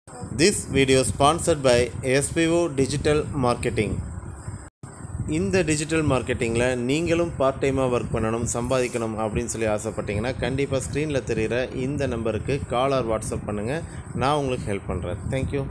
This video is sponsored by SPO Digital Marketing. இந்த digital மார்க்கெட்டிங்கில் நீங்களும் part டைமாக work பண்ணணும், சம்பாதிக்கணும் அப்படின்னு சொல்லி ஆசைப்பட்டீங்கன்னா கண்டிப்பாக ஸ்க்ரீனில் தெரிகிற இந்த நம்பருக்கு கால் ஆர் வாட்ஸ்அப் பண்ணுங்கள். நான் உங்களுக்கு ஹெல்ப் பண்ணுறேன். தேங்க்யூ.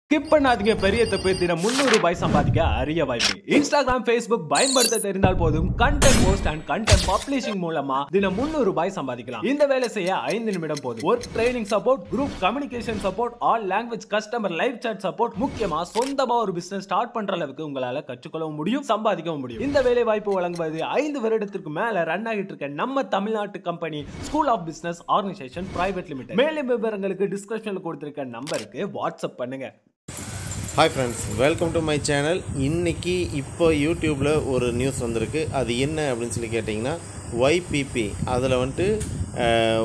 ஸ்கிப் பண்ணாதீங்க. பெரிய தப்பு. தினம் 300 ரூபாய் சம்பாதிக்க அரிய வாய்ப்பு. இன்ஸ்டாகிராம், ஃபேஸ்புக் பயன்படுத்த தெரிந்தால் போதும் content post and content publishing மூலமா தினம் 300 ரூபாய் சம்பாதிக்கலாம். இந்த வேலை செய்ய 5 நிமிடம் போதும். Work training support, group communication support, all language customer live chat support, முக்கியமா சொந்தமா ஒரு பிசினஸ் ஸ்டார்ட் பண்ற அளவுக்கு உங்களால கற்றுக்கொள்ளவும் முடியும், சம்பாதிக்கவும் முடியும். இந்த வேலை வாய்ப்பு வழங்குவது 5 வருடத்திற்கு மேல ரன் ஆகிட்டு இருக்க நம்ம தமிழ்நாட்டு company school of business organisation private limited. மேலும் விவரங்களுக்கு டிஸ்கிரிப்ஷன்ல கொடுத்திருக்க நம்பருக்கு வாட்ஸ்அப் பண்ணுங்க. Hi friends, welcome to my channel. இன்றைக்கி இப்போ யூடியூப்பில் ஒரு நியூஸ் வந்திருக்கு. அது என்ன அப்படின்னு சொல்லி கேட்டிங்கன்னா YPP அதில்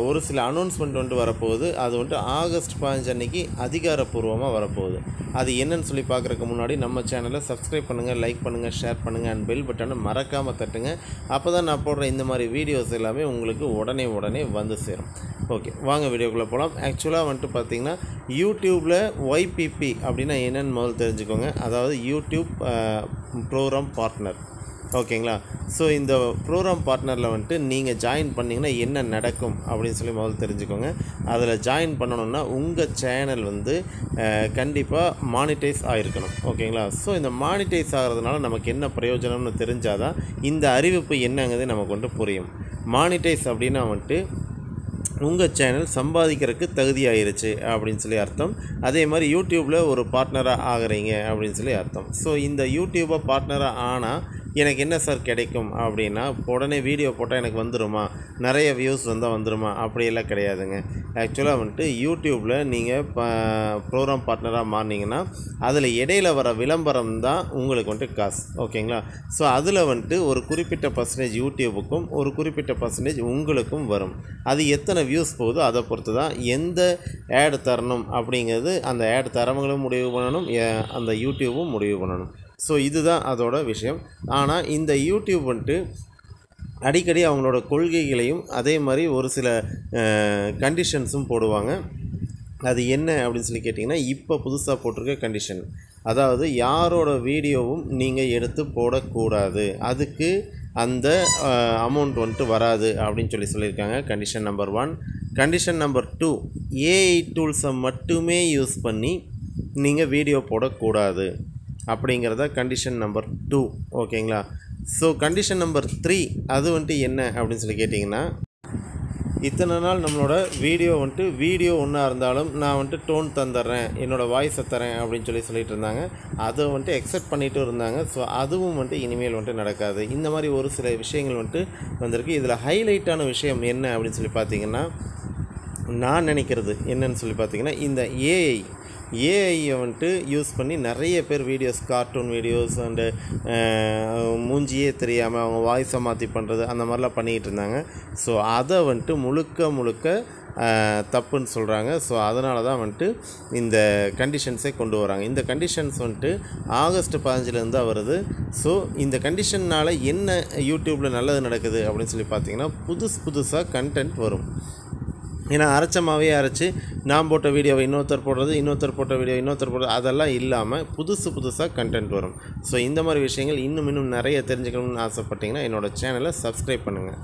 ஒரு சில அனௌன்ஸ்மெண்ட் வரப்போகுது. அது ஆகஸ்ட் 15 அன்றைக்கி அதிகாரப்பூர்வமாக வரப்போகுது. அது என்னன்னு சொல்லி பார்க்குறதுக்கு முன்னாடி நம்ம சேனலை சப்ஸ்கிரைப் பண்ணுங்கள், லைக் பண்ணுங்கள், ஷேர் பண்ணுங்கள் அண்ட் பெல் பட்டனை மறக்காமல் தட்டுங்க. அப்போ தான் நான் போடுற இந்த மாதிரி வீடியோஸ் எல்லாமே உங்களுக்கு உடனே வந்து சேரும். ஓகே, வாங்க வீடியோக்குள்ளே போகலாம். ஆக்சுவலாக பார்த்திங்கன்னா யூடியூப்பில் YPP அப்படின்னா என்னென்னு முதல்ல தெரிஞ்சுக்கோங்க. அதாவது யூடியூப் ப்ரோக்ராம் பார்ட்னர். ஓகேங்களா? ஸோ இந்த ப்ரோக்ராம் பார்ட்னரில் நீங்கள் ஜாயின் பண்ணிங்கன்னா என்ன நடக்கும் அப்படின்னு சொல்லி முதல்ல தெரிஞ்சுக்கோங்க. அதில் ஜாயின் பண்ணணுன்னா உங்கள் சேனல் கண்டிப்பாக மானிட்டைஸ் ஆகிருக்கணும். ஓகேங்களா? ஸோ இந்த மானிட்டைஸ் ஆகிறதுனால நமக்கு என்ன பிரயோஜனம்னு தெரிஞ்சால் தான் இந்த அறிவிப்பு என்னங்கிறது நமக்கு புரியும். மானிட்டைஸ் அப்படின்னா உங்கள் சேனல் சம்பாதிக்கிறதுக்கு தகுதியாயிருச்சு அப்படின்னு சொல்லி அர்த்தம். அதே மாதிரி யூடியூப்பில் ஒரு பார்ட்னராக ஆகிறீங்க அப்படின்னு சொல்லி அர்த்தம். ஸோ இந்த யூடியூப்பை பார்ட்னராக ஆனால் எனக்கு என்ன சார் கிடைக்கும் அப்படின்னா, உடனே வீடியோ போட்டால் எனக்கு வந்துடுமா, நிறைய வியூஸ் வந்தால் வந்துடுமா, அப்படியெல்லாம் கிடையாதுங்க. ஆக்சுவலாக யூடியூப்பில் நீங்கள் ப்ரோக்ராம் பார்ட்னராக மாறினீங்கன்னா அதில் இடையில வர விளம்பரம் தான் உங்களுக்கு காசு. ஓகேங்களா? ஸோ அதில் ஒரு குறிப்பிட்ட பர்சன்டேஜ் யூடியூபுக்கும் ஒரு குறிப்பிட்ட பர்சன்டேஜ் உங்களுக்கும் வரும். அது எத்தனை வியூஸ் போகுதோ அதை பொறுத்து தான் எந்த ஆட் தரணும் அப்படிங்கிறது அந்த ஆட் தரவங்களும் முடிவு பண்ணணும், அந்த யூடியூபும் முடிவு பண்ணணும். ஸோ இதுதான் அதோட விஷயம். ஆனால் இந்த யூடியூப் அடிக்கடி அவங்களோட கொள்கைகளையும் அதே மாதிரி ஒரு சில கண்டிஷன்ஸும் போடுவாங்க. அது என்ன அப்படின்னு சொல்லி கேட்டிங்கன்னா, இப்போ புதுசாக போட்டிருக்க கண்டிஷன், அதாவது யாரோட வீடியோவும் நீங்கள் எடுத்து போடக்கூடாது, அதுக்கு அந்த அமௌண்ட் வராது அப்படின்னு சொல்லியிருக்காங்க. Condition number 1. Condition number 2, AI டூல்ஸை மட்டுமே யூஸ் பண்ணி நீங்கள் வீடியோ போடக்கூடாது அப்படிங்கிறத கண்டிஷன் நம்பர் 2. ஓகேங்களா? ஸோ கண்டிஷன் நம்பர் 3 அது என்ன அப்படின்னு சொல்லி கேட்டிங்கன்னா, இத்தனை நாள் நம்மளோட வீடியோ ஒன்றா இருந்தாலும் நான் டோன் தந்துடுறேன், என்னோடய வாய்ஸை தரேன் அப்படின்னு சொல்லிட்டு இருந்தாங்க. அதை எக்ஸெப்ட் பண்ணிட்டு இருந்தாங்க. ஸோ அதுவும் இனிமேல் நடக்காது. இந்த மாதிரி ஒரு சில விஷயங்கள் வந்திருக்கு. இதில் ஹைலைட்டான விஷயம் என்ன அப்படின்னு சொல்லி பார்த்தீங்கன்னா, நான் நினைக்கிறது என்னன்னு சொல்லி பார்த்தீங்கன்னா, இந்த ஏஐயை யூஸ் பண்ணி நிறைய பேர் வீடியோஸ், கார்ட்டூன் வீடியோஸ் அண்டு மூஞ்சியே தெரியாமல் அவங்க வாய்ஸை மாற்றி பண்ணுறது அந்த மாதிரிலாம் பண்ணிக்கிட்டு இருந்தாங்க. ஸோ அதை முழுக்க தப்புன்னு சொல்கிறாங்க. ஸோ அதனால தான் இந்த கண்டிஷன்ஸே கொண்டு வராங்க. இந்த கண்டிஷன்ஸ் ஆகஸ்ட் 15 வருது. ஸோ இந்த கண்டிஷன்னால் என்ன யூடியூப்பில் நல்லது நடக்குது அப்படின்னு சொல்லி பார்த்தீங்கன்னா, புதுசாக கண்டென்ட் வரும். ஏன்னா அரைச்சி நான் போட்ட வீடியோவை இன்னொருத்தர் போடுறது, இன்னொருத்தர் போட்ட வீடியோ இன்னொருத்தர் போடுறது, அதெல்லாம் இல்லாமல் புதுசாக கண்டென்ட் வரும். ஸோ இந்த மாதிரி விஷயங்கள் இன்னும் நிறைய தெரிஞ்சுக்கணும்னு ஆசைப்பட்டீங்கன்னா என்னோடய சேனலை சப்ஸ்கிரைப் பண்ணுங்கள்.